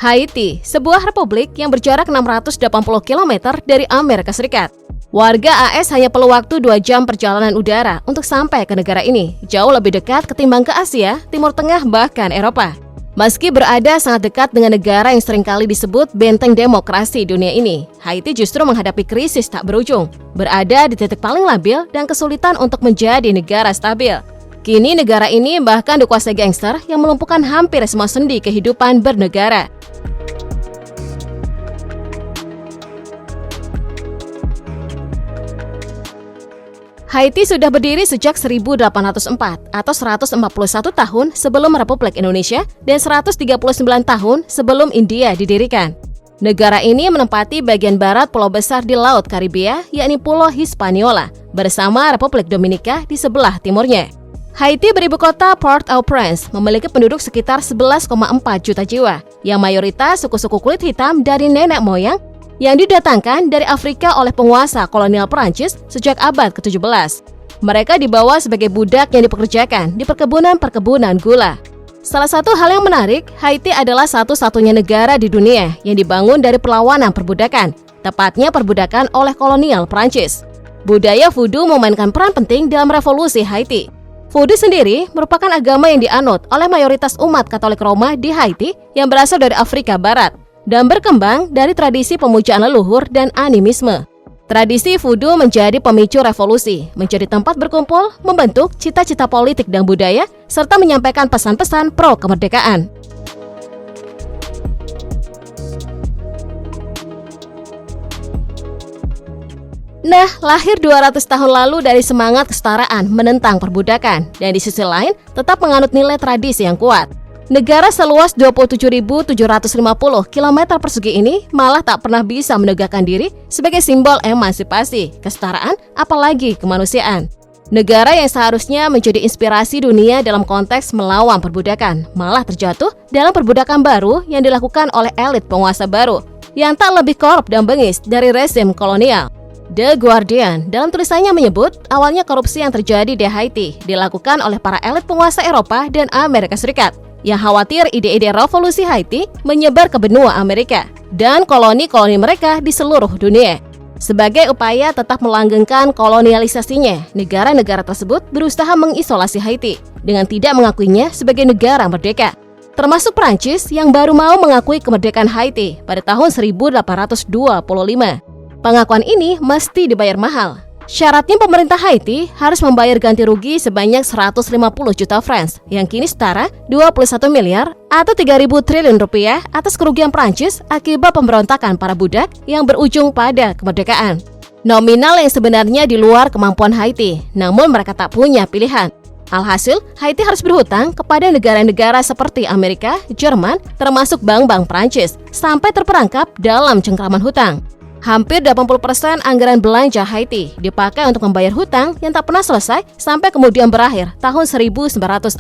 Haiti, sebuah republik yang berjarak 680 km dari Amerika Serikat. Warga AS hanya perlu waktu 2 jam perjalanan udara untuk sampai ke negara ini, jauh lebih dekat ketimbang ke Asia, Timur Tengah, bahkan Eropa. Meski berada sangat dekat dengan negara yang seringkali disebut benteng demokrasi dunia ini, Haiti justru menghadapi krisis tak berujung, berada di titik paling labil dan kesulitan untuk menjadi negara stabil. Kini negara ini bahkan dikuasai gangster yang melumpuhkan hampir semua sendi kehidupan bernegara. Haiti sudah berdiri sejak 1804 atau 141 tahun sebelum Republik Indonesia dan 139 tahun sebelum India didirikan. Negara ini menempati bagian barat pulau besar di Laut Karibia, yakni Pulau Hispaniola, bersama Republik Dominika di sebelah timurnya. Haiti beribu kota Port-au-Prince, memiliki penduduk sekitar 11,4 juta jiwa, yang mayoritas suku-suku kulit hitam dari nenek moyang yang didatangkan dari Afrika oleh penguasa kolonial Perancis sejak abad ke-17. Mereka dibawa sebagai budak yang dipekerjakan di perkebunan gula. Salah satu hal yang menarik, Haiti adalah satu-satunya negara di dunia yang dibangun dari perlawanan perbudakan, tepatnya perbudakan oleh kolonial Perancis. Budaya Voodoo memainkan peran penting dalam revolusi Haiti. Voodoo sendiri merupakan agama yang dianut oleh mayoritas umat Katolik Roma di Haiti yang berasal dari Afrika Barat dan berkembang dari tradisi pemujaan leluhur dan animisme. Tradisi Voodoo menjadi pemicu revolusi, menjadi tempat berkumpul, membentuk cita-cita politik dan budaya, serta menyampaikan pesan-pesan pro kemerdekaan. Nah, lahir 200 tahun lalu dari semangat kesetaraan menentang perbudakan, dan di sisi lain tetap menganut nilai tradisi yang kuat. Negara seluas 27.750 km persegi ini malah tak pernah bisa menegakkan diri sebagai simbol emansipasi, kesetaraan, apalagi kemanusiaan. Negara yang seharusnya menjadi inspirasi dunia dalam konteks melawan perbudakan, malah terjatuh dalam perbudakan baru yang dilakukan oleh elit penguasa baru, yang tak lebih korup dan bengis dari rezim kolonial. The Guardian dalam tulisannya menyebut awalnya korupsi yang terjadi di Haiti dilakukan oleh para elit penguasa Eropa dan Amerika Serikat, yang khawatir ide-ide revolusi Haiti menyebar ke benua Amerika dan koloni-koloni mereka di seluruh dunia. Sebagai upaya tetap melanggengkan kolonialisasinya, negara-negara tersebut berusaha mengisolasi Haiti dengan tidak mengakuinya sebagai negara merdeka, termasuk Prancis yang baru mau mengakui kemerdekaan Haiti pada tahun 1825. Pengakuan ini mesti dibayar mahal. Syaratnya pemerintah Haiti harus membayar ganti rugi sebanyak 150 juta francs, yang kini setara 21 miliar atau 3.000 triliun rupiah atas kerugian Prancis akibat pemberontakan para budak yang berujung pada kemerdekaan. Nominal yang sebenarnya di luar kemampuan Haiti, namun mereka tak punya pilihan. Alhasil, Haiti harus berhutang kepada negara-negara seperti Amerika, Jerman, termasuk bank-bank Prancis, sampai terperangkap dalam cengkraman hutang. Hampir 80% anggaran belanja Haiti dipakai untuk membayar hutang yang tak pernah selesai sampai kemudian berakhir tahun 1947.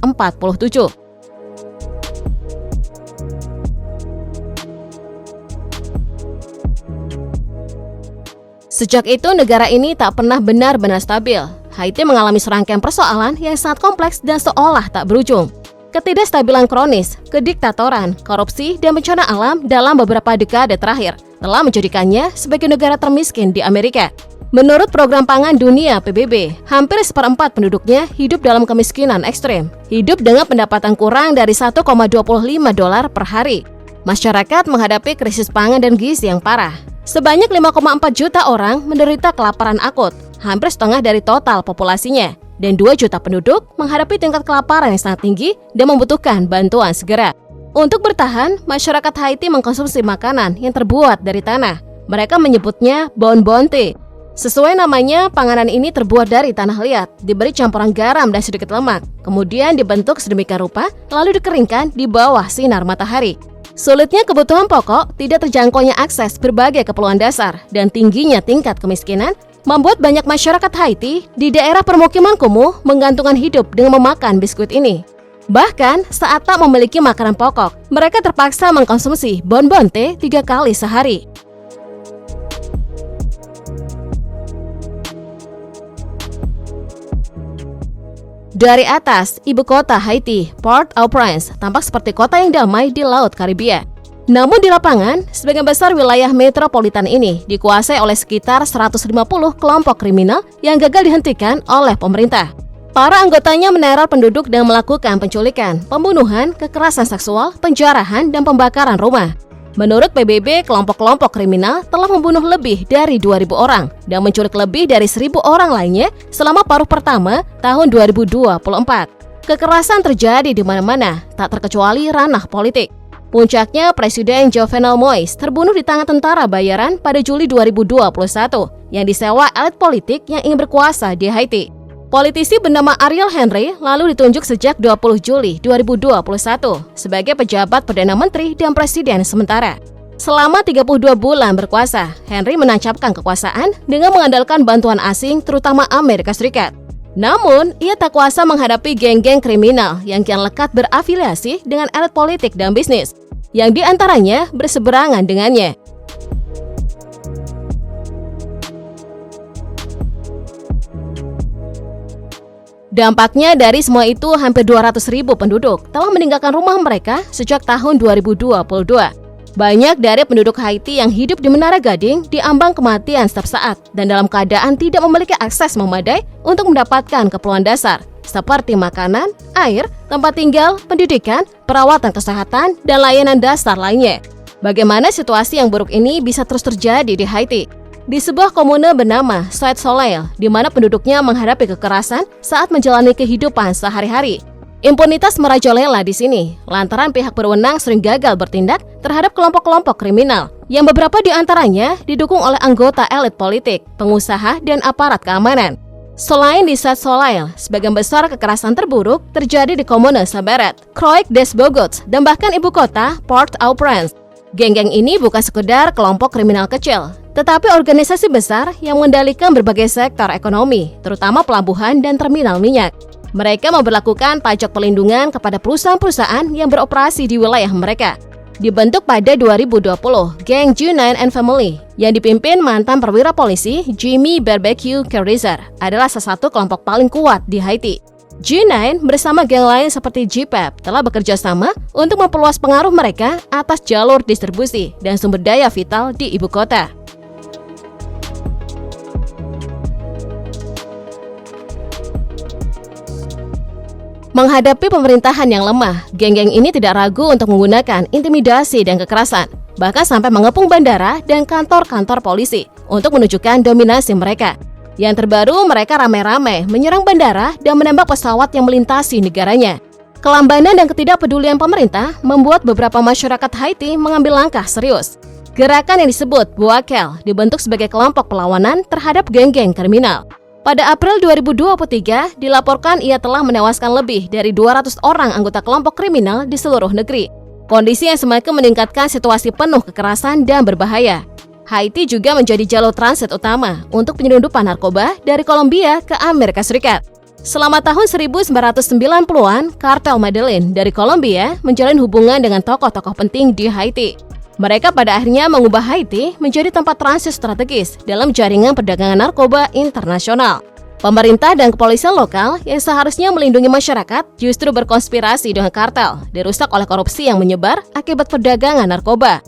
Sejak itu negara ini tak pernah benar-benar stabil. Haiti mengalami serangkaian persoalan yang sangat kompleks dan seolah tak berujung. Ketidakstabilan kronis, kediktatoran, korupsi, dan bencana alam dalam beberapa dekade terakhir telah menjadikannya sebagai negara termiskin di Amerika. Menurut Program Pangan Dunia (PBB), hampir 1/4 penduduknya hidup dalam kemiskinan ekstrem, hidup dengan pendapatan kurang dari $1,25 per hari. Masyarakat menghadapi krisis pangan dan gizi yang parah. Sebanyak 5,4 juta orang menderita kelaparan akut, hampir setengah dari total populasinya, dan 2 juta penduduk menghadapi tingkat kelaparan yang sangat tinggi dan membutuhkan bantuan segera. Untuk bertahan, masyarakat Haiti mengkonsumsi makanan yang terbuat dari tanah. Mereka menyebutnya bonbonne. Sesuai namanya, panganan ini terbuat dari tanah liat, diberi campuran garam dan sedikit lemak, kemudian dibentuk sedemikian rupa, lalu dikeringkan di bawah sinar matahari. Sulitnya kebutuhan pokok, tidak terjangkaunya akses berbagai keperluan dasar, dan tingginya tingkat kemiskinan membuat banyak masyarakat Haiti di daerah permukiman kumuh menggantungkan hidup dengan memakan biskuit ini. Bahkan saat tak memiliki makanan pokok, mereka terpaksa mengkonsumsi bonbonne 3 kali sehari. Dari atas, ibu kota Haiti, Port-au-Prince, tampak seperti kota yang damai di Laut Karibia. Namun di lapangan, sebagian besar wilayah metropolitan ini dikuasai oleh sekitar 150 kelompok kriminal yang gagal dihentikan oleh pemerintah. Para anggotanya meneror penduduk dan melakukan penculikan, pembunuhan, kekerasan seksual, penjarahan, dan pembakaran rumah. Menurut PBB, kelompok-kelompok kriminal telah membunuh lebih dari 2.000 orang dan menculik lebih dari 1.000 orang lainnya selama paruh pertama tahun 2024. Kekerasan terjadi di mana-mana, tak terkecuali ranah politik. Puncaknya, Presiden Jovenel Moïse terbunuh di tangan tentara bayaran pada Juli 2021 yang disewa elit politik yang ingin berkuasa di Haiti. Politisi bernama Ariel Henry lalu ditunjuk sejak 20 Juli 2021 sebagai pejabat Perdana Menteri dan Presiden sementara. Selama 32 bulan berkuasa, Henry menancapkan kekuasaan dengan mengandalkan bantuan asing terutama Amerika Serikat. Namun, ia tak kuasa menghadapi geng-geng kriminal yang kian lekat berafiliasi dengan elit politik dan bisnis, yang diantaranya berseberangan dengannya. Dampaknya dari semua itu, hampir 200.000 penduduk telah meninggalkan rumah mereka sejak tahun 2022. Banyak dari penduduk Haiti yang hidup di Menara Gading diambang kematian setiap saat dan dalam keadaan tidak memiliki akses memadai untuk mendapatkan keperluan dasar seperti makanan, air, tempat tinggal, pendidikan, perawatan kesehatan, dan layanan dasar lainnya. Bagaimana situasi yang buruk ini bisa terus terjadi di Haiti? Di sebuah komune bernama Soit Soleil, di mana penduduknya menghadapi kekerasan saat menjalani kehidupan sehari-hari. Impunitas merajalela di sini, lantaran pihak berwenang sering gagal bertindak terhadap kelompok-kelompok kriminal, yang beberapa di antaranya didukung oleh anggota elit politik, pengusaha, dan aparat keamanan. Selain di Soit Soleil, sebagian besar kekerasan terburuk terjadi di komune Saberet, Croix des Bogots, dan bahkan ibu kota Port-au-Prince. Geng-geng ini bukan sekedar kelompok kriminal kecil, tetapi organisasi besar yang mengendalikan berbagai sektor ekonomi, terutama pelabuhan dan terminal minyak. Mereka memberlakukan pajak pelindungan kepada perusahaan-perusahaan yang beroperasi di wilayah mereka. Dibentuk pada 2020, geng G9 and Family yang dipimpin mantan perwira polisi Jimmy Barbecue Kerizer adalah salah satu kelompok paling kuat di Haiti. G9 bersama geng lain seperti GPEP telah bekerja sama untuk memperluas pengaruh mereka atas jalur distribusi dan sumber daya vital di ibu kota. Menghadapi pemerintahan yang lemah, geng-geng ini tidak ragu untuk menggunakan intimidasi dan kekerasan, bahkan sampai mengepung bandara dan kantor-kantor polisi untuk menunjukkan dominasi mereka. Yang terbaru, mereka ramai-ramai menyerang bandara dan menembak pesawat yang melintasi negaranya. Kelambanan dan ketidakpedulian pemerintah membuat beberapa masyarakat Haiti mengambil langkah serius. Gerakan yang disebut Boakel dibentuk sebagai kelompok perlawanan terhadap geng-geng kriminal. Pada April 2023, dilaporkan ia telah menewaskan lebih dari 200 orang anggota kelompok kriminal di seluruh negeri. Kondisi yang semakin meningkatkan situasi penuh kekerasan dan berbahaya. Haiti juga menjadi jalur transit utama untuk penyelundupan narkoba dari Kolombia ke Amerika Serikat. Selama tahun 1990-an, kartel Medellin dari Kolombia menjalin hubungan dengan tokoh-tokoh penting di Haiti. Mereka pada akhirnya mengubah Haiti menjadi tempat transit strategis dalam jaringan perdagangan narkoba internasional. Pemerintah dan kepolisian lokal yang seharusnya melindungi masyarakat justru berkonspirasi dengan kartel, dirusak oleh korupsi yang menyebar akibat perdagangan narkoba.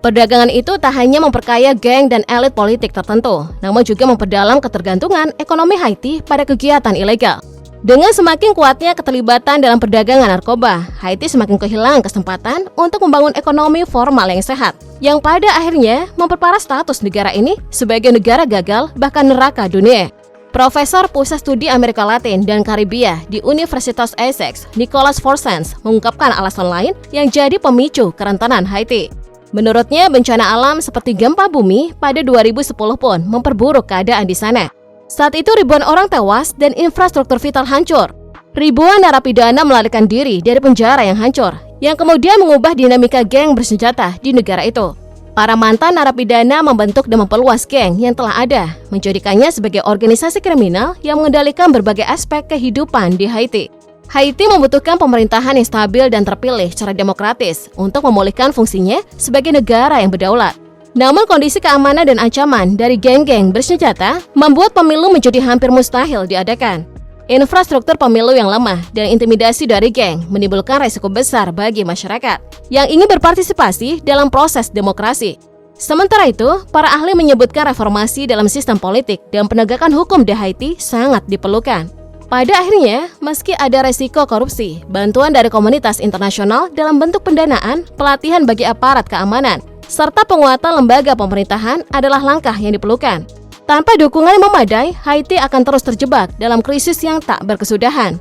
Perdagangan itu tak hanya memperkaya geng dan elit politik tertentu, namun juga memperdalam ketergantungan ekonomi Haiti pada kegiatan ilegal. Dengan semakin kuatnya keterlibatan dalam perdagangan narkoba, Haiti semakin kehilangan kesempatan untuk membangun ekonomi formal yang sehat, yang pada akhirnya memperparah status negara ini sebagai negara gagal bahkan neraka dunia. Profesor Pusat Studi Amerika Latin dan Karibia di Universitas Essex, Nicholas Forsens, mengungkapkan alasan lain yang jadi pemicu kerentanan Haiti. Menurutnya, bencana alam seperti gempa bumi pada 2010 pun memperburuk keadaan di sana. Saat itu ribuan orang tewas dan infrastruktur vital hancur. Ribuan narapidana melarikan diri dari penjara yang hancur, yang kemudian mengubah dinamika geng bersenjata di negara itu. Para mantan narapidana membentuk dan memperluas geng yang telah ada, menjadikannya sebagai organisasi kriminal yang mengendalikan berbagai aspek kehidupan di Haiti. Haiti membutuhkan pemerintahan yang stabil dan terpilih secara demokratis untuk memulihkan fungsinya sebagai negara yang berdaulat. Namun kondisi keamanan dan ancaman dari geng-geng bersenjata membuat pemilu menjadi hampir mustahil diadakan. Infrastruktur pemilu yang lemah dan intimidasi dari geng menimbulkan resiko besar bagi masyarakat yang ingin berpartisipasi dalam proses demokrasi. Sementara itu, para ahli menyebutkan reformasi dalam sistem politik dan penegakan hukum di Haiti sangat diperlukan. Pada akhirnya, meski ada resiko korupsi, bantuan dari komunitas internasional dalam bentuk pendanaan, pelatihan bagi aparat keamanan, serta penguatan lembaga pemerintahan adalah langkah yang diperlukan. Tanpa dukungan yang memadai, Haiti akan terus terjebak dalam krisis yang tak berkesudahan.